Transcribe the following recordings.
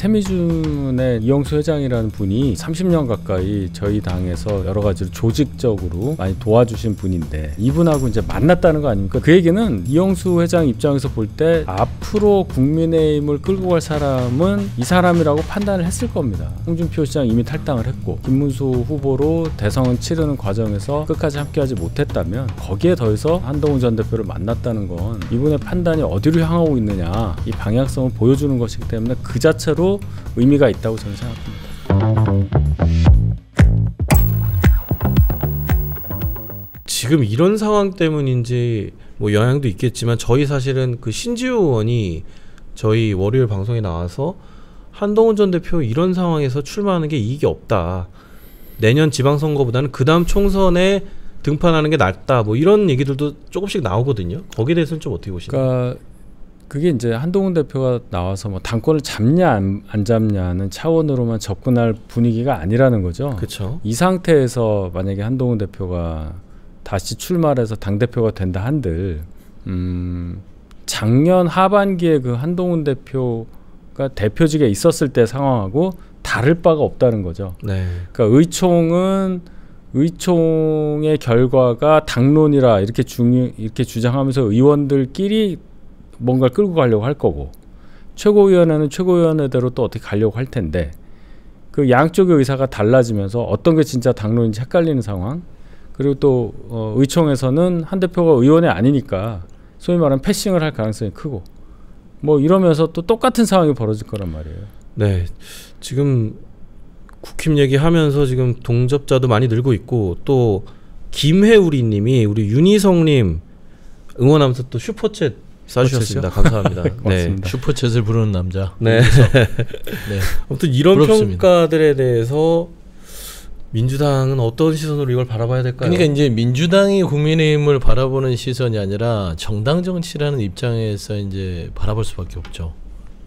세미준의 이영수 회장이라는 분이 30년 가까이 저희 당에서 여러 가지로 조직적으로 많이 도와주신 분인데 이분하고 이제 만났다는 거 아닙니까? 그 얘기는 이영수 회장 입장에서 볼 때 앞으로 국민의힘을 끌고 갈 사람은 이 사람이라고 판단을 했을 겁니다. 홍준표 시장 이미 탈당을 했고 김문수 후보로 대선을 치르는 과정에서 끝까지 함께하지 못했다면 거기에 더해서 한동훈 전 대표를 만났다는 건 이분의 판단이 어디로 향하고 있느냐 이 방향성을 보여주는 것이기 때문에 그 자체로 의미가 있다고 저는 생각합니다. 지금 이런 상황 때문인지 뭐 영향도 있겠지만 저희 사실은 그 신지우 의원이 저희 월요일 방송에 나와서 한동훈 전 대표 이런 상황에서 출마하는 게 이익이 없다. 내년 지방선거보다는 그 다음 총선에 등판하는 게 낫다. 뭐 이런 얘기들도 조금씩 나오거든요. 거기에 대해서는 좀 어떻게 보시나요? 그러니까 그게 이제 한동훈 대표가 나와서 뭐 당권을 잡냐 안 잡냐는 차원으로만 접근할 분위기가 아니라는 거죠. 그렇죠. 이 상태에서 만약에 한동훈 대표가 다시 출마를 해서 당대표가 된다 한들 작년 하반기에 그 한동훈 대표가 대표직에 있었을 때 상황하고 다를 바가 없다는 거죠. 네. 그러니까 의총의 결과가 당론이라 이렇게 주장하면서 의원들끼리 뭔가를 끌고 가려고 할 거고 최고위원회는 최고위원회대로 또 어떻게 가려고 할 텐데 그 양쪽의 의사가 달라지면서 어떤 게 진짜 당론인지 헷갈리는 상황 그리고 또 의총에서는 한 대표가 의원이 아니니까 소위 말하는 패싱을 할 가능성이 크고 뭐 이러면서 또 똑같은 상황이 벌어질 거란 말이에요. 네, 지금 국힘 얘기하면서 지금 동접자도 많이 늘고 있고 또 김혜우리님이 우리 윤희성님 응원하면서 또 슈퍼챗 써주셨습니다. 감사합니다. 네, 슈퍼챗을 부르는 남자. 네. 네. 아무튼 이런 부럽습니다. 평가들에 대해서 민주당은 어떤 시선으로 이걸 바라봐야 될까요? 그러니까 이제 민주당이 국민의힘을 바라보는 시선이 아니라 정당 정치라는 입장에서 이제 바라볼 수밖에 없죠.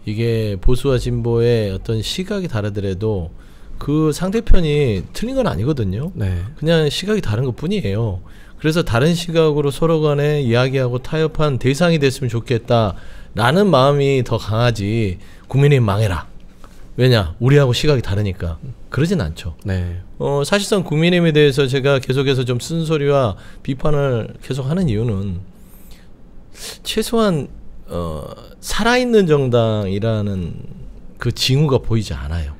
이게 보수와 진보의 어떤 시각이 다르더라도 그 상대편이 틀린 건 아니거든요. 네. 그냥 시각이 다른 것뿐이에요. 그래서 다른 시각으로 서로 간에 이야기하고 타협한 대상이 됐으면 좋겠다라는 마음이 더 강하지 국민의힘 망해라. 왜냐? 우리하고 시각이 다르니까. 그러진 않죠. 네. 사실상 국민의힘에 대해서 제가 계속해서 좀 쓴소리와 비판을 계속하는 이유는 최소한 살아있는 정당이라는 그 징후가 보이지 않아요.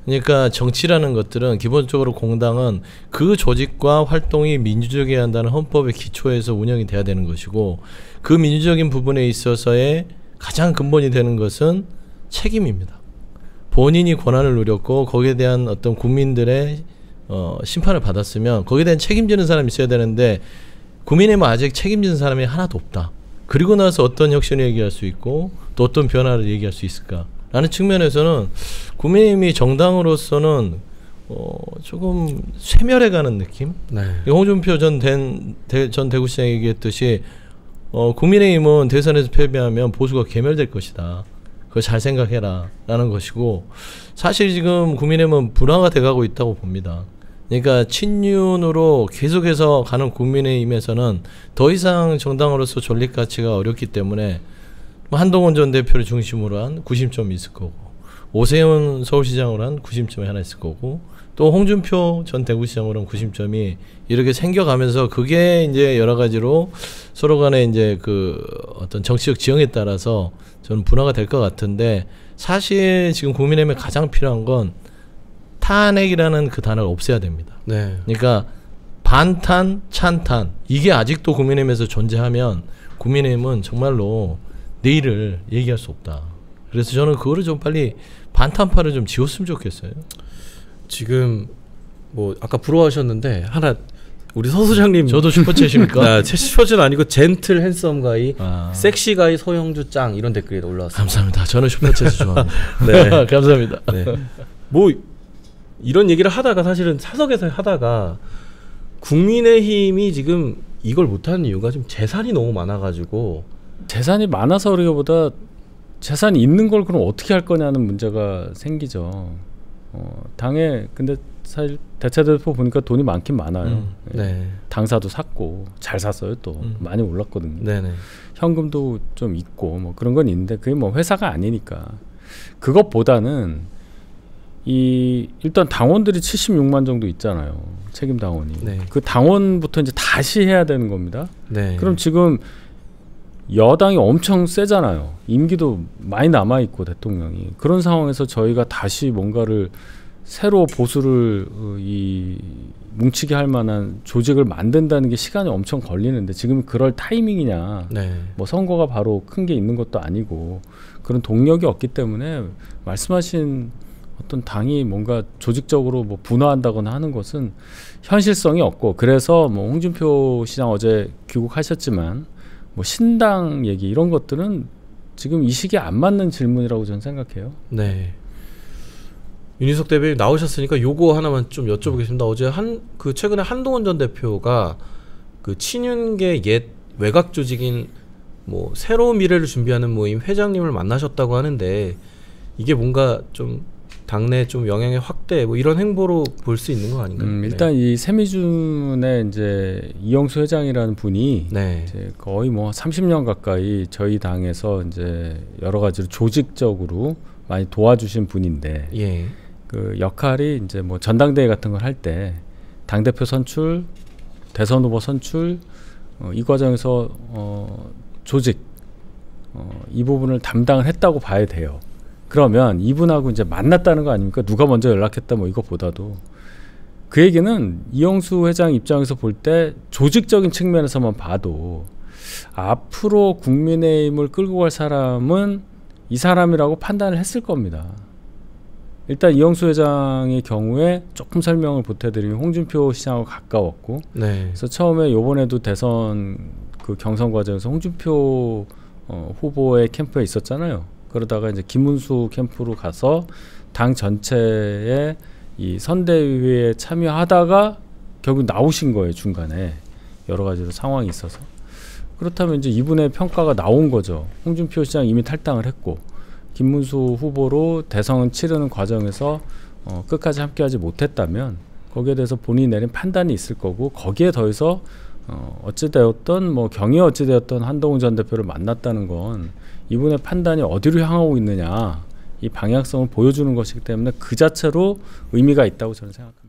그러니까 정치라는 것들은 기본적으로 공당은 그 조직과 활동이 민주적이어야 한다는 헌법의 기초에서 운영이 돼야 되는 것이고 그 민주적인 부분에 있어서의 가장 근본이 되는 것은 책임입니다. 본인이 권한을 누렸고 거기에 대한 어떤 국민들의 심판을 받았으면 거기에 대한 책임지는 사람이 있어야 되는데 국민의힘은 아직 책임지는 사람이 하나도 없다. 그리고 나서 어떤 혁신을 얘기할 수 있고 또 어떤 변화를 얘기할 수 있을까 라는 측면에서는 국민의힘이 정당으로서는 조금 쇠멸해가는 느낌. 네. 홍준표 전 대구시장이 얘기했듯이 국민의힘은 대선에서 패배하면 보수가 괴멸될 것이다. 그거 잘 생각해라 라는 것이고 사실 지금 국민의힘은 불화가 돼가고 있다고 봅니다. 그러니까 친윤으로 계속해서 가는 국민의힘에서는 더 이상 정당으로서 존립 가치가 어렵기 때문에 한동훈 전 대표를 중심으로 한 구심점이 있을 거고 오세훈 서울시장으로 한 구심점이 하나 있을 거고 또 홍준표 전 대구시장으로 한 구심점이 이렇게 생겨가면서 그게 이제 여러 가지로 서로 간에 이제 그 어떤 정치적 지형에 따라서 저는 분화가 될 것 같은데 사실 지금 국민의힘에 가장 필요한 건 탄핵이라는 그 단어를 없애야 됩니다. 네. 그러니까 반탄, 찬탄 이게 아직도 국민의힘에서 존재하면 국민의힘은 정말로 내일을 얘기할 수 없다. 그래서 저는 그거를 좀 빨리 반탄파를 좀 지웠으면 좋겠어요. 지금 뭐 아까 부러워하셨는데 하나 우리 서 소장님 저도 슈퍼챗입니까? 슈퍼챗 아니고 젠틀 핸섬 가이, 섹시 가이 서영주 짱 이런 댓글이 올라왔습니다. 감사합니다. 저는 슈퍼챗을 좋아합니다. 네. 감사합니다. 네. 뭐 이런 얘기를 하다가 사실은 사석에서 하다가 국민의힘이 지금 이걸 못하는 이유가 지금 재산이 너무 많아가지고 재산이 많아서 그러기보다 재산이 있는 걸 그럼 어떻게 할 거냐는 문제가 생기죠. 당에 근데 사실 대체대표 보니까 돈이 많긴 많아요. 네. 당사도 샀고 잘 샀어요 또 많이 올랐거든요. 네네. 현금도 좀 있고 뭐 그런 건 있는데 그게 뭐 회사가 아니니까. 그것보다는 일단 당원들이 76만 정도 있잖아요. 책임 당원이. 네. 그 당원부터 이제 다시 해야 되는 겁니다. 네. 그럼 지금 여당이 엄청 세잖아요. 임기도 많이 남아 있고 대통령이. 그런 상황에서 저희가 다시 뭔가를 새로 보수를 뭉치게 할 만한 조직을 만든다는 게 시간이 엄청 걸리는데 지금 그럴 타이밍이냐. 네. 뭐 선거가 바로 큰 게 있는 것도 아니고 그런 동력이 없기 때문에 말씀하신 어떤 당이 뭔가 조직적으로 뭐 분화한다거나 하는 것은 현실성이 없고, 그래서 뭐 홍준표 시장 어제 귀국하셨지만 뭐 신당 얘기 이런 것들은 지금 이 시기에 안 맞는 질문이라고 저는 생각해요. 네. 윤희석 대표님 나오셨으니까 요거 하나만 좀 여쭤보겠습니다. 어제 최근에 한동훈 전 대표가 그 친윤계 옛 외곽 조직인 뭐 새로운 미래를 준비하는 모임 회장님을 만나셨다고 하는데, 이게 뭔가 좀 당내 좀 영향의 확대 뭐 이런 행보로 볼 수 있는 거 아닌가요? 일단 이 세미준의 이제 이영수 회장이라는 분이 네. 이제 거의 뭐 30년 가까이 저희 당에서 이제 여러 가지로 조직적으로 많이 도와주신 분인데, 예. 그 역할이 이제 뭐 전당대회 같은 걸 할 때 당대표 선출, 대선 후보 선출, 이 과정에서 조직 이 부분을 담당을 했다고 봐야 돼요. 그러면 이분하고 이제 만났다는 거 아닙니까? 누가 먼저 연락했다 뭐 이것보다도. 그 얘기는 이영수 회장 입장에서 볼 때 조직적인 측면에서만 봐도 앞으로 국민의힘을 끌고 갈 사람은 이 사람이라고 판단을 했을 겁니다. 일단 이영수 회장의 경우에 조금 설명을 보태드리면 홍준표 시장하고 가까웠고, 네. 그래서 처음에 요번에도 대선 그 경선 과정에서 홍준표 후보의 캠프에 있었잖아요. 그러다가 이제 김문수 캠프로 가서 당 전체의 이 선대위에 참여하다가 결국 나오신 거예요. 중간에 여러 가지로 상황이 있어서. 그렇다면 이제 이분의 평가가 나온 거죠. 홍준표 시장 이미 탈당을 했고 김문수 후보로 대선 치르는 과정에서 끝까지 함께하지 못했다면 거기에 대해서 본인이 내린 판단이 있을 거고, 거기에 더해서 어찌되었던 뭐 경위 어찌되었던 한동훈 전 대표를 만났다는 건 이분의 판단이 어디로 향하고 있느냐, 이 방향성을 보여주는 것이기 때문에 그 자체로 의미가 있다고 저는 생각합니다.